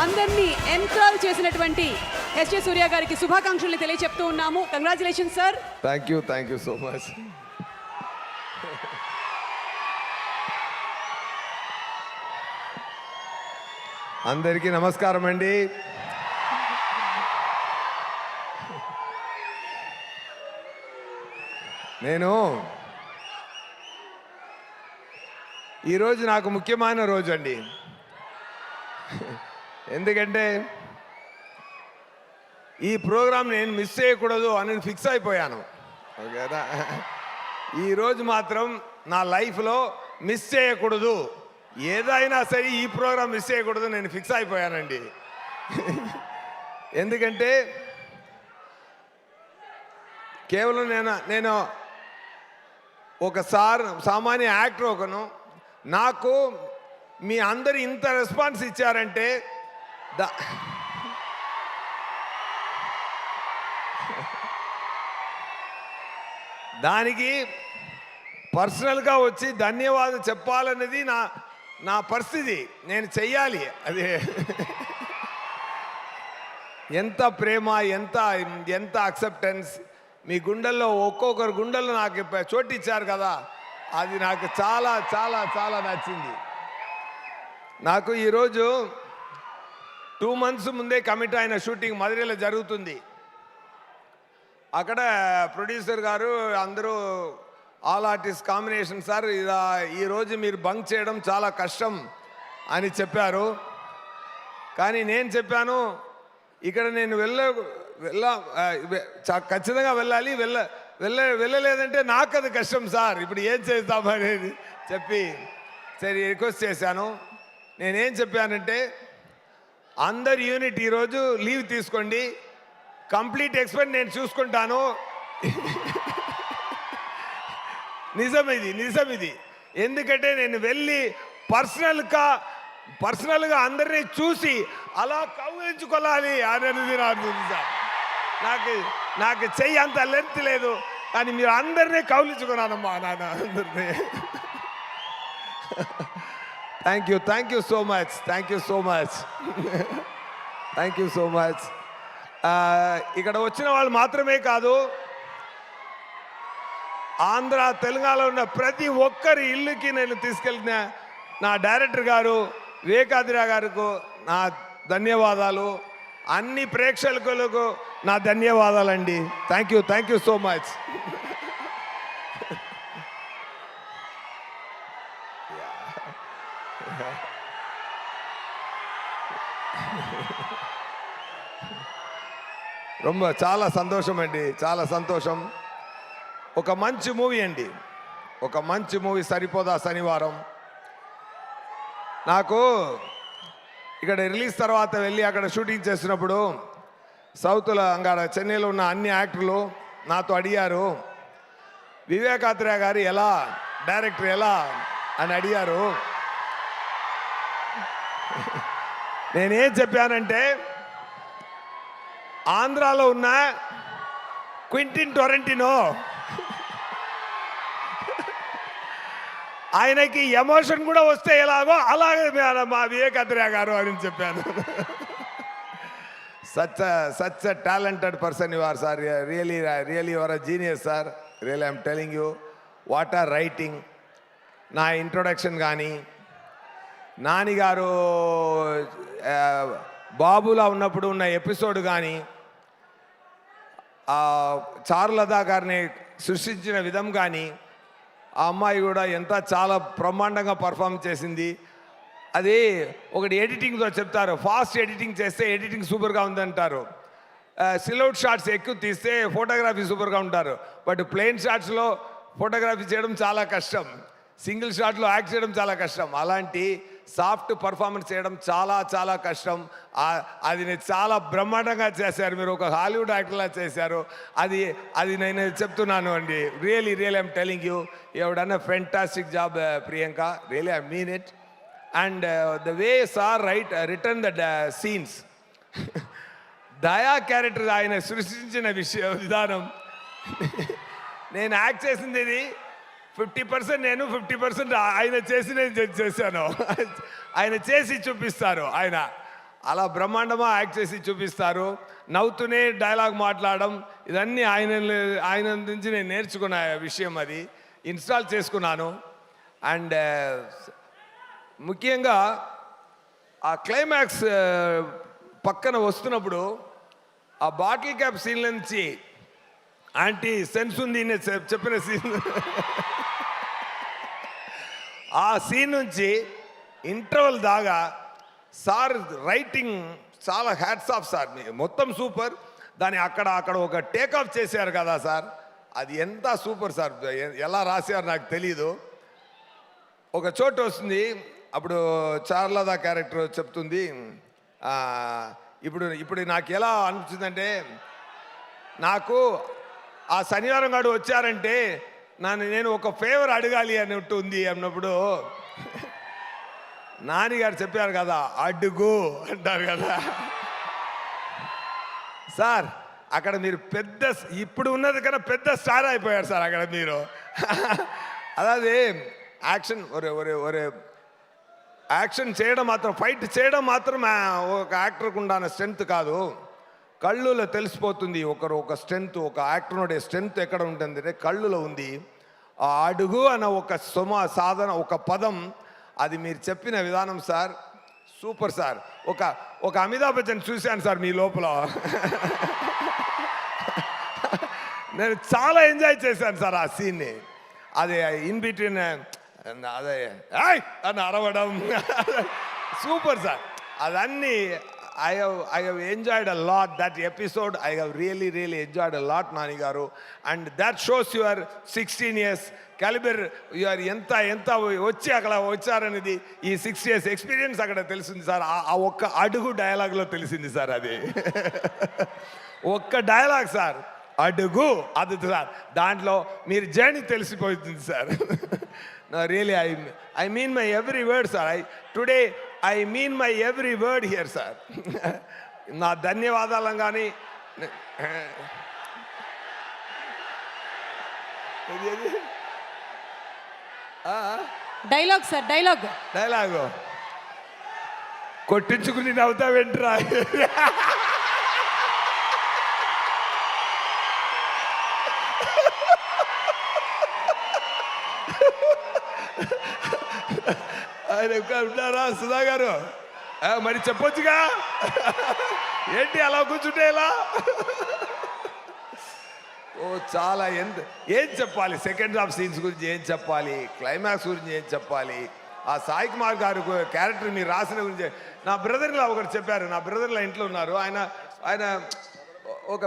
అందరినీ ఎంకరేజ్ చేసినటువంటి ఎస్జే సూర్య గారికి శుభాకాంక్షలు తెలియజెప్తూ ఉన్నాము. Congratulations sir. Thank you so much. అందరికీ నమస్కారం అండి. ఈరోజు నాకు ముఖ్యమైన రోజు అండి. ఎందుకంటే ఈ ప్రోగ్రాం నేను మిస్ చేయకూడదు అని ఫిక్స్ అయిపోయాను. ఓకేనా? ఈరోజు మాత్రం నా లైఫ్లో మిస్ చేయకూడదు, ఏదైనా సరే ఈ ప్రోగ్రాం మిస్ చేయకూడదు నేను ఫిక్స్ అయిపోయానండి. ఎందుకంటే కేవలం నేను ఒక సామాన్య యాక్టర్ ఒకను, నాకు మీ అందరు ఇంత రెస్పాన్స్ ఇచ్చారంటే దానికి పర్సనల్గా వచ్చి ధన్యవాదాలు చెప్పాలనేది నా పరిస్థితి. నేను చెయ్యాలి. అది ఎంత ప్రేమ, ఎంత అక్సెప్టెన్స్ మీ గుండెల్లో, ఒక్కొక్కరు గుండెల్లో నాకు చోటు ఇచ్చారు కదా, అది నాకు చాలా చాలా చాలా నచ్చింది. నాకు ఈరోజు 2 months ముందే కమిట్ అయిన షూటింగ్ మధురైలో జరుగుతుంది. అక్కడ ప్రొడ్యూసర్ గారు అందరూ ఆల్ ఆర్టిస్ట్ కాంబినేషన్ సార్, ఈరోజు మీరు బంక్ చేయడం చాలా కష్టం అని చెప్పారు. కానీ నేను చెప్పాను, ఇక్కడ నేను ఖచ్చితంగా వెళ్ళాలి, వెళ్ళలేదంటే నాకు అది కష్టం సార్, ఇప్పుడు ఏం చేద్దామనేది చెప్పి సరే రిక్వెస్ట్ చేశాను. నేనేం చెప్పానంటే, అందరు యూనిట్ ఈరోజు లీవ్ తీసుకోండి, కంప్లీట్ ఎక్స్పెన్స్ నేను చూసుకుంటాను. నిజం ఇది. ఎందుకంటే నేను వెళ్ళి పర్సనల్గా అందరినీ చూసి అలా కౌగిలించుకోవాలి అనేది సార్. నాకు చెయ్యి అంత లెంత్ లేదు, కానీ మీరు అందరినీ కౌగిలించుకున్నానమ్మా నాన్న అందరినీ. Thank you so much. ఇక్కడ వచ్చిన వాళ్ళు మాత్రమే కాదు, ఆంధ్ర తెలంగాణలో ఉన్న ప్రతి ఒక్కరి ఇల్లుకి నేను తీసుకెళ్ళిన నా డైరెక్టర్ గారు వివేకాద్రి గారికి నా ధన్యవాదాలు, అన్ని ప్రేక్షకులకు నా ధన్యవాదాలండి. Thank you so much. చాలా సంతోషం అండి, చాలా సంతోషం. ఒక మంచి మూవీ అండి, ఒక మంచి మూవీ సరిపోదా శనివారం. నాకు ఇక్కడ రిలీజ్ తర్వాత వెళ్ళి అక్కడ షూటింగ్ చేసినప్పుడు సౌత్లో అక్కడ చెన్నైలో ఉన్న అన్ని యాక్టర్లు నాతో అడిగారు, వివేకాత్రేయ గారు ఎలా, డైరెక్టర్ ఎలా అని అడిగారు. నేనేం చెప్పానంటే, ఆంధ్రాలో ఉన్న క్వింటిన్ టొరంటినో ఆయనకి ఎమోషన్ కూడా వస్తే ఎలాగో అలాగే మా వివేకాత్రేయ గారు అని చెప్పాను. Such talented person you are sir, really you are a genius sir, really I'm telling you. What are writing, నా ఇంట్రొడక్షన్ కానీ, నానిగారు బాబులా ఉన్నప్పుడు ఉన్న ఎపిసోడ్ కానీ, చారులతా గారిని సృష్టించిన విధం కానీ, ఆ అమ్మాయి కూడా చాలా బ్రహ్మాండంగా పర్ఫామ్ చేసింది. అది ఒకటి ఎడిటింగ్తో చెప్తారు, ఫాస్ట్ ఎడిటింగ్ చేస్తే ఎడిటింగ్ సూపర్గా ఉందంటారు, సిలౌట్ షాట్స్ ఎక్కువ తీస్తే ఫోటోగ్రఫీ సూపర్గా ఉంటారు. బట్ ప్లెయిన్ షాట్స్లో ఫోటోగ్రఫీ చేయడం చాలా కష్టం, సింగిల్ షాట్లో యాక్ట్ చేయడం చాలా కష్టం. అలాంటి సాఫ్ట్ పర్ఫార్మెన్స్ చేయడం చాలా చాలా కష్టం. అది నేను చాలా బ్రహ్మాండంగా చేశారు, మీరు ఒక హాలీవుడ్ యాక్టర్లా చేశారు. అది నేను చెప్తున్నాను అండి. Really I'm telling you, you have done a fantastic job Priyanka, really I mean it. And the way sir return the scenes, Daya character ఆయన సృష్టించిన విధానం, నేను యాక్ట్ చేసింది ఇది 50% నేను, 50% ఆయన చేశాను. ఆయన చేసి చూపిస్తారు. ఆయన అలా బ్రహ్మాండమా యాక్ట్ చేసి చూపిస్తారు. నవ్వుతూనే డైలాగ్ మాట్లాడడం, ఇదన్నీ ఆయన నుంచి నేను నేర్చుకున్న విషయం. అది ఇన్స్టాల్ చేసుకున్నాను. అండ్ ముఖ్యంగా ఆ క్లైమాక్స్ పక్కన వస్తున్నప్పుడు ఆ బాటిల్ క్యాప్ సీన్ నుంచి ఆంటీ సెన్స్ ఉంది చెప్పిన సీన్, ఆ సీన్ నుంచి ఇంటర్వల్ దాకా సార్ రైటింగ్ చాలా హ్యాట్స్ ఆఫ్ సార్. మొత్తం సూపర్. దాన్ని అక్కడ ఒక టేక్ ఆఫ్ చేశారు కదా సార్, అది ఎంత సూపర్ సార్. ఎలా రాశారు నాకు తెలీదు. ఒక చోటు వస్తుంది, అప్పుడు చార్లదా క్యారెక్టర్ చెప్తుంది, ఇప్పుడు నాకు ఎలా అనిపించిందంటే, నాకు ఆ శనివారం నాడు వచ్చారంటే నేను ఒక ఫేవర్ అడగాలి అన్నట్టు ఉంది అన్నప్పుడు నాన్నగారు చెప్పారు కదా, అడుగు అంటారు కదా సార్. అక్కడ మీరు పెద్ద, ఇప్పుడు ఉన్నది కన్నా పెద్ద స్టార్ అయిపోయారు సార్ అక్కడ మీరు. అదే యాక్షన్ ఒరే యాక్షన్ చేయడం మాత్రం, ఫైట్ చేయడం మాత్రం ఒక యాక్టర్కు ఉండాలని స్ట్రెంగ్త్ కాదు, కళ్ళులో తెలిసిపోతుంది. ఒక స్ట్రెంగ్త్, ఒక యాక్టర్ స్ట్రెంగ్త్ ఎక్కడ ఉంటుందంటే కళ్ళులో ఉంది. ఆ అడుగు అన్న ఒక సాధన, ఒక పదం, అది మీరు చెప్పిన విధానం సార్ సూపర్ సార్. ఒక అమితాబ్ బచ్చన్ చూశాను సార్ మీ లోపల. నేను చాలా ఎంజాయ్ చేశాను సార్ ఆ సీన్ని. అది ఇన్ బిట్వీన్ అదే అని అరవడం సూపర్ సార్. అదన్నీ I have enjoyed a lot that episode. I have really enjoyed a lot, Nani garu, and that shows your 16 years caliber. You are ఎంత వచ్చి అక్కడ వచ్చారనేది ఈ 6 years ఎక్స్పీరియన్స్ అక్కడ తెలిసింది సార్. ఆ ఒక్క అడుగు డైలాగ్లో తెలిసింది సార్. అది ఒక్క డైలాగ్ సార్, అడుగు, అది సార్. దాంట్లో మీరు జర్నీ తెలిసిపోతుంది sir. Really I mean my every word sir. Today I mean my every word here sir. నా ధన్యవాదాలు. కానీ డైలాగ్ సార్, డైలాగు కొట్టించుకుని నవ్వుతా వెంట్రా. ఆయన ఉంటారా సుధా గారు? మరి చెప్పొచ్చుగా, ఏంటి అలా కూర్చుంటే ఎలా? చాలా ఏం చెప్పాలి, సెకండ్ హాఫ్ సీన్స్ గురించి ఏం చెప్పాలి, క్లైమాక్స్ గురించి ఏం చెప్పాలి, ఆ సాయి కుమార్ గారు క్యారెక్టర్ మీరు రాసిన గురించి. నా బ్రదర్లో ఒకరు చెప్పారు, నా బ్రదర్లో ఇంట్లో ఉన్నారు, ఆయన ఒక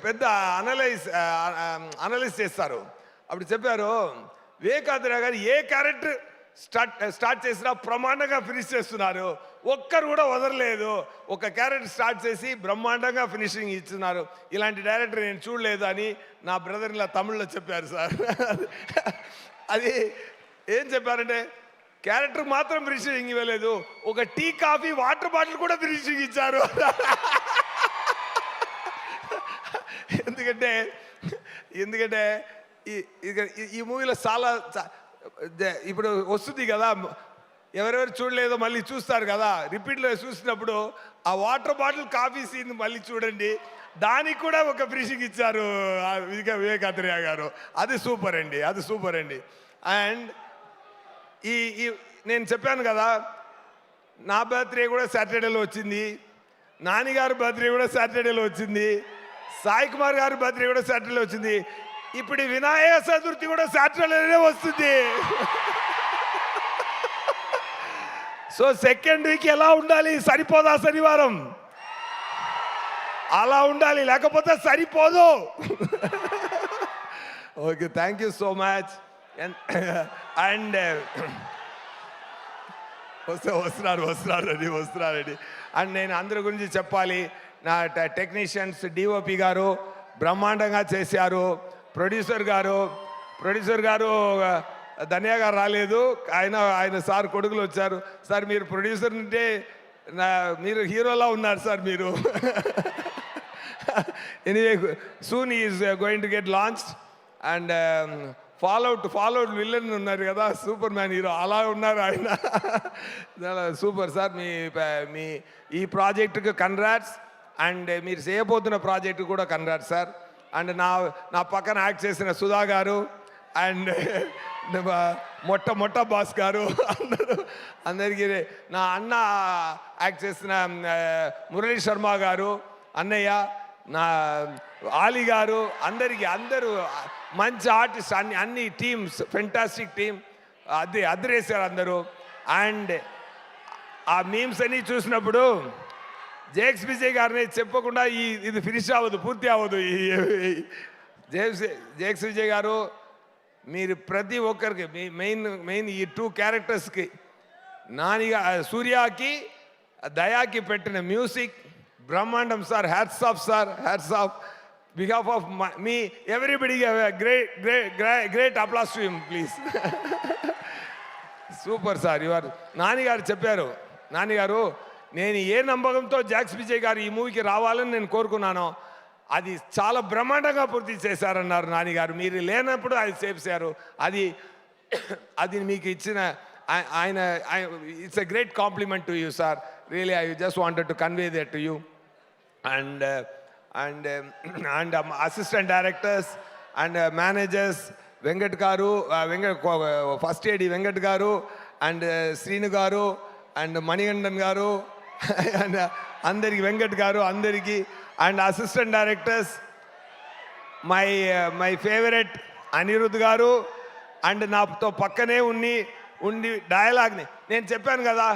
పెద్ద అనలైజ్ చేస్తారు. అప్పుడు చెప్పారు, వివేకాంధ్ర గారు ఏ క్యారెక్టర్ స్టార్ట్ చేసినా బ్రహ్మాండంగా ఫినిష్ చేస్తున్నారు, ఒక్కరు కూడా వదలలేదు. ఒక క్యారెక్టర్ స్టార్ట్ చేసి బ్రహ్మాండంగా ఫినిషింగ్ ఇస్తున్నారు, ఇలాంటి డైరెక్టర్ నేను చూడలేదు అని నా బ్రదర్ ఇలా తమిళ్లో చెప్పారు సార్. అది ఏం చెప్పారంటే, క్యారెక్టర్ మాత్రం ఫినిషింగ్ ఇవ్వలేదు, ఒక టీ కాఫీ వాటర్ బాటిల్ కూడా ఫినిషింగ్ ఇచ్చారు. ఎందుకంటే ఈ మూవీలో చాలా ఇప్పుడు వస్తుంది కదా, ఎవరెవరు చూడలేదో మళ్ళీ చూస్తారు కదా, రిపీట్లో చూసినప్పుడు ఆ వాటర్ బాటిల్ కాఫీ సీన్ మళ్ళీ చూడండి, దానికి కూడా ఒక ఫినిషింగ్ ఇచ్చారు వివేకాంధ్రయ్య గారు. అది సూపర్ అండి. అండ్ నేను చెప్పాను కదా, నా బర్త్డే కూడా సాటర్డేలో వచ్చింది, నానిగారు బర్త్డే కూడా సాటర్డేలో వచ్చింది, సాయి కుమార్ గారి బర్త్డే కూడా సాటర్డేలో వచ్చింది, ఇప్పుడు వినాయక చతుర్థి కూడా సాటర్డేనే వస్తుంది. సో సెకండ్ వీక్ ఎలా ఉండాలి, సరిపోదా శనివారం? అలా ఉండాలి, లేకపోతే సరిపోదు. Okay, thank you so much. And వస్తున్నారండి. అండ్ నేను అందరి గురించి చెప్పాలి. నా టెక్నీషియన్స్, డిఓపి గారు బ్రహ్మాండంగా చేశారు. ప్రొడ్యూసర్ గారు ధన్య గారు రాలేదు, ఆయన సార్ కొడుకులు వచ్చారు. సార్ మీరు ప్రొడ్యూసర్ అంటే మీరు హీరోలా ఉన్నారు సార్ మీరు. Anyway, soon is going to get launched. And followed villain ఉన్నారు కదా, సూపర్ మ్యాన్ హీరో అలా ఉన్నారు ఆయన. Super sir. మీ ఈ ప్రాజెక్టుకి కంగ్రాట్స్, అండ్ మీరు చేయబోతున్న ప్రాజెక్టు కూడా కంగ్రాట్స్ సార్. అండ్ నా పక్కన యాక్ట్ చేసిన సుధా గారు, అండ్ మొట్ట బాస్ గారు, అందరికీ, నా అన్న యాక్ట్ చేసిన మురళీ శర్మ గారు, అన్నయ్య, నా ఆలీ గారు, అందరూ మంచి ఆర్టిస్ట్, అన్ని టీమ్స్, ఫెంటాస్టిక్ టీమ్, అద్దరేసారు అందరూ. అండ్ ఆ మీమ్స్ అన్నీ చూసినప్పుడు జేక్స్ విజయ్ గారిని చెప్పకుండా ఇది ఫినిష్ అవ్వదు, పూర్తి అవ్వదు. జేక్స్ విజయ్ గారు, మీరు ప్రతి ఒక్కరికి మీ మెయిన్ ఈ 2 క్యారెక్టర్స్కి, సూర్యకి దయాకి పెట్టిన మ్యూజిక్ బ్రహ్మాండం sir. Hats off sir, hats off. Behalf of me everybody great applause to him please. Super sir. నానిగారు చెప్పారు, నానిగారు నేను ఏ నమ్మకంతో జాక్స్ విజయ్ గారు ఈ మూవీకి రావాలని నేను కోరుకున్నానో అది చాలా బ్రహ్మాండంగా పూర్తి చేశారన్నారు నానిగారు. మీరు లేనప్పుడు అది చేశారు. అది మీకు ఇచ్చిన ఆయన it's a great compliment to you sir. Really I just wanted to convey that to you. And assistant directors and managers Venkat గారు, ఫస్ట్ ఏడి వెంకట్ గారు, అండ్ శ్రీను గారు, అండ్ మణిగండన్ గారు, అండ్ అందరికి వెంకట్ గారు అందరికీ, and assistant directors my favourite Anirudh గారు, and నాతో పక్కనే ఉండి డైలాగ్ని నేను చెప్పాను కదా,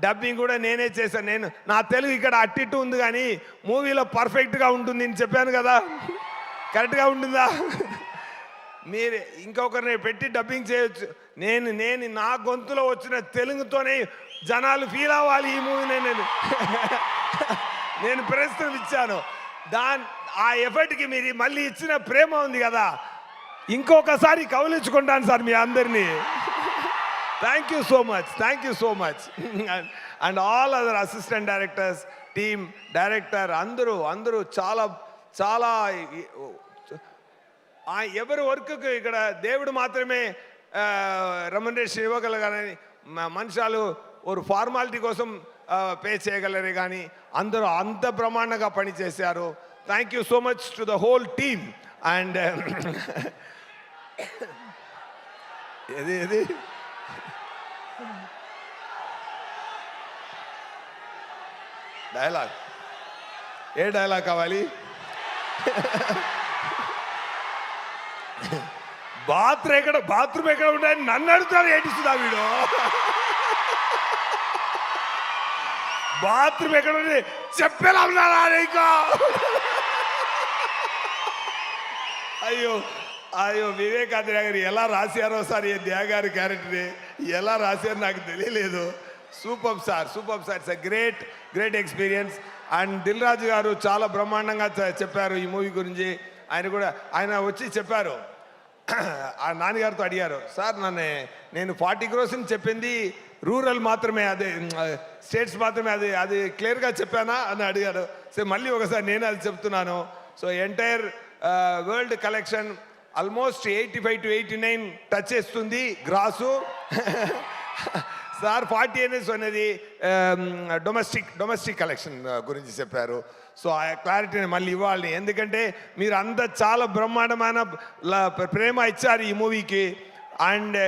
డబ్బింగ్ కూడా నేనే చేశాను. నా తెలుగు ఇక్కడ అట్టిట్టు ఉంది కానీ మూవీలో పర్ఫెక్ట్గా ఉంటుంది నేను చెప్పాను కదా, కరెక్ట్గా ఉంటుందా? మీరు ఇంకొకరిని పెట్టి డబ్బింగ్ చేయొచ్చు. నేను నా గొంతులో వచ్చిన తెలుగుతోనే జనాలు ఫీల్ అవ్వాలి ఈ మూవీని. నేను ప్రశ్నలు ఇచ్చాను, ఆ ఎఫర్ట్కి మీరు మళ్ళీ ఇచ్చిన ప్రేమ ఉంది కదా, ఇంకొకసారి కౌలించుకుంటాను సార్ మీ అందరినీ. Thank you so much. And all other assistant directors, team, director అందరూ చాలా ఎవరి వర్క్కి ఇక్కడ దేవుడు మాత్రమే రెమ్యునరేషన్ ఇవ్వగలగాలని, మనుషులు ఒక ఫార్మాలిటీ కోసం పే చేయగలరు కానీ అందరూ అంత బ్రహ్మాండంగా పనిచేశారు. Thank you so much to the whole team. And ఏది డైలాగ్, ఏ డైలాగ్ కావాలి? బాత్రూమ్ ఎక్కడ ఉంటాయని నన్ను అడుగుతారు, ఏటిస్తుందా వీడు? బాత్రూమ్ ఎక్కడ ఉంది చెప్పేలా ఉన్నారా నీకు? అయ్యో వివేకానంద గారు ఎలా రాశారో సార్ ఈ ధ్యాగారి క్యారెక్టర్ని ఎలా రాశారో నాకు తెలియలేదు. Super sir. It's a great experience. And Dil Raju గారు చాలా బ్రహ్మాండంగా చెప్పారు ఈ మూవీ గురించి. ఆయన వచ్చి చెప్పారు, ఆ నాన్నగారితో అడిగారు, సార్ నేను 40 crores చెప్పింది రూరల్ మాత్రమే, అదే స్టేట్స్ మాత్రమే, అది క్లియర్గా చెప్పానా అని అడిగారు. సో మళ్ళీ ఒకసారి నేను అది చెప్తున్నాను. So entire world collection almost 85 to 89 touch చేస్తుంది గ్రాసు. సార్ 40 అనేసి అనేది డొమెస్టిక్ కలెక్షన్ గురించి చెప్పారు. సో ఆ క్లారిటీని మళ్ళీ ఇవ్వాలి, ఎందుకంటే మీరు అంతా చాలా బ్రహ్మాండమైన ప్రేమ ఇచ్చారు ఈ మూవీకి. And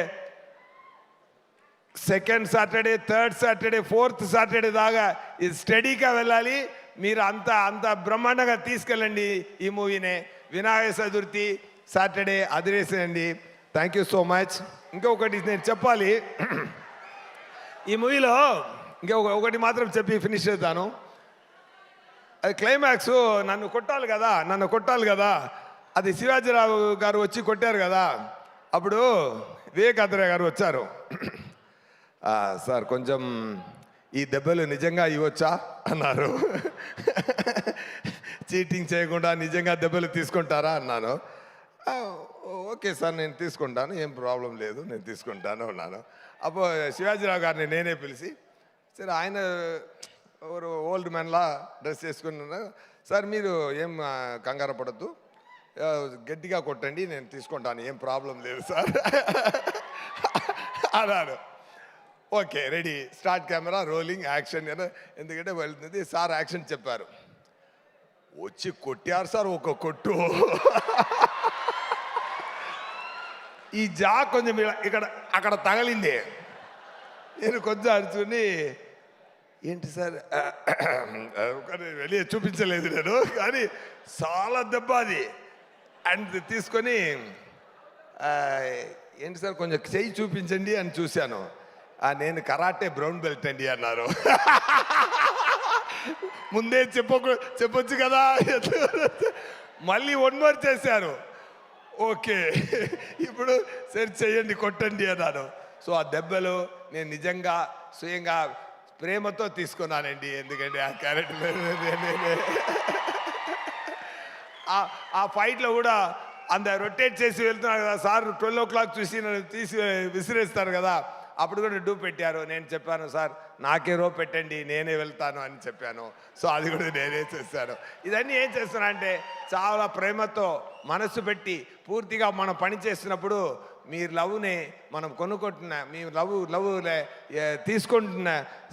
second Saturday, third Saturday, fourth Saturday దాకా ఇది స్టడీగా వెళ్ళాలి. మీరు అంత బ్రహ్మాండంగా తీసుకెళ్ళండి ఈ మూవీనే. వినాయక చతుర్థి సాటర్డే అదిరేసేయండి. Thank you so much. ఇంకొకటి నేను చెప్పాలి, ఈ మూవీలో ఒకటి మాత్రం చెప్పి ఫినిష్ చేద్దాను. అది క్లైమాక్స్ నన్ను కొట్టాలి కదా, అది శివాజీరావు గారు వచ్చి కొట్టారు కదా, అప్పుడు వివేకానంద గారు వచ్చారు. సార్ కొంచెం ఈ దెబ్బలు నిజంగా ఇవ్వచ్చా అన్నారు. చీటింగ్ చేయకుండా నిజంగా దెబ్బలు తీసుకుంటారా అన్నాను. ఓకే సార్ నేను తీసుకుంటాను, ఏం ప్రాబ్లం లేదు, నేను తీసుకుంటాను అన్నాను. అప్పుడు శివాజీరావు గారిని నేనే పిలిచి, సరే ఆయన ఓల్డ్ మ్యాన్లా డ్రెస్ చేసుకున్నాను, సార్ మీరు ఏం కంగారు పడద్దు, గట్టిగా కొట్టండి, నేను తీసుకుంటాను, ఏం ప్రాబ్లం లేదు సార్ అన్నాడు. Okay, ready, start camera rolling action. ఎందుకంటే వెళ్తుంది సార్, యాక్షన్ చెప్పారు. వచ్చి కొట్టారు సార్ ఒక కొట్టు. ఈ జా కొంచెం ఇక్కడ అక్కడ తగలింది. నేను కొంచెం అడుచుకుని, ఏంటి సార్ వెళ్ళి చూపించలేదు నేను, కానీ చాలా దెబ్బ అది. అండ్ తీసుకొని ఏంటి సార్ కొంచెం చెయ్యి చూపించండి అని చూశాను. నేను కరాటే బ్రౌన్ బెల్ట్ అండి అన్నారు. ముందే చెప్పొచ్చు కదా. మళ్ళీ 1 more చేశారు. ఓకే, ఇప్పుడు సరే చెయ్యండి, కొట్టండి అన్నాను. సో ఆ దెబ్బలు నేను నిజంగా స్వయంగా ప్రేమతో తీసుకున్నానండి. ఎందుకంటే ఆ క్యారెక్టర్ ఆ ఫైట్లో కూడా అంత రొటేట్ చేసి వెళ్తున్నారు కదా సార్, 12 o'clock చూసి నన్ను తీసి విసిరేస్తారు కదా, అప్పుడు కూడా డూ పెట్టారు. నేను చెప్పాను సార్ నాకే రో పెట్టండి, నేనే వెళ్తాను అని చెప్పాను. సో అది కూడా నేనే చేశాను. ఇదన్నీ ఏం చేస్తున్నా అంటే చాలా ప్రేమతో మనసు పెట్టి పూర్తిగా మనం పని చేస్తున్నప్పుడు మీ లవ్ని మనం కొనుక్కుంటున్న, మీ లవ్ తీసుకుంటున్న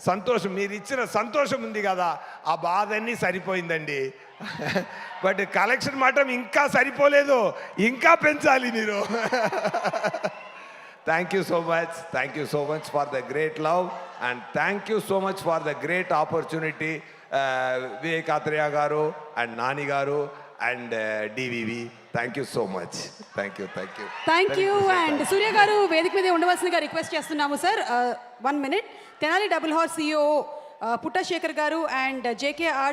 సంతోషం, మీరు ఇచ్చిన సంతోషం ఉంది కదా, ఆ బాధ అన్నీ సరిపోయిందండి. బట్ కలెక్షన్ మాత్రం ఇంకా సరిపోలేదు, ఇంకా పెంచాలి మీరు. Thank you so much. Thank you so much for the great love, and thank you so much for the great opportunity, Vivek Athreya garu and Nani garu and DVV. Thank you so much. Thank you. Thank you. And Surya గారు వేదిక మీద ఉండవలసిందిగా request చేస్తున్నాము sir. 1 minute. Tenali double horse CEO Puttasekhar గారు and JKR